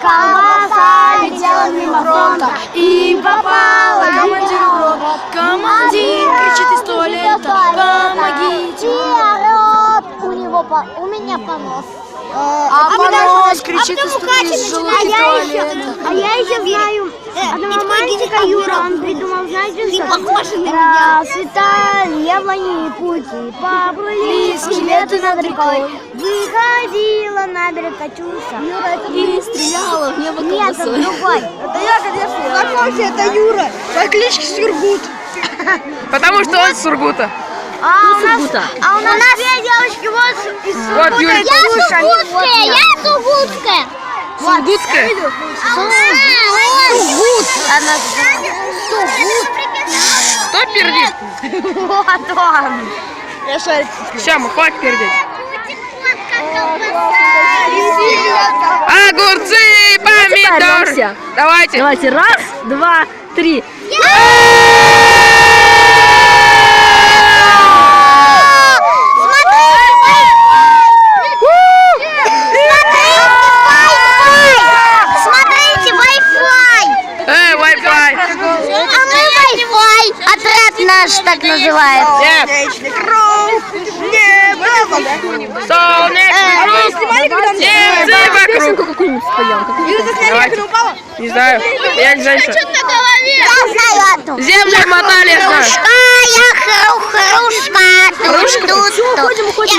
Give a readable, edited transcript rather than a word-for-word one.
колбаса летела мимо фронта и попала командиру в рот. Командир кричит из туалета: помогите! У меня понос. А понос кричит из желудка туалета. А я еще знаю одного мальчика, Юра, он придумал, знаете, что? Расцветали яблони пути, поплыли скелеты над рекой. Выходила на берег Катюша. И стреляла в небо Нет, это колбасой. другой. Это я, конечно. Знакомься, это Юра. По кличке Сургут. Потому что он с Сургута. А у нас две девочки вот из Сургута. Вот Юрий. Я Сургутская. Сургутская? Кто пердит? Вот он. Ща, хватит пердеть. Огурцы, помидоры. Давайте. Давайте, раз, два, три. Смотрите, Wi-Fi! Wi-Fi. А мы Wi-Fi! Отряд наш так называется. Нет. Снимали Солнечный круг. Птицы вокруг. Песенку какую-нибудь споем. Давайте. Не знаю. Я не знаю, что. Я знаю одну. Землю мотали, я знаю. Хрушка, я хрушка. Уходим.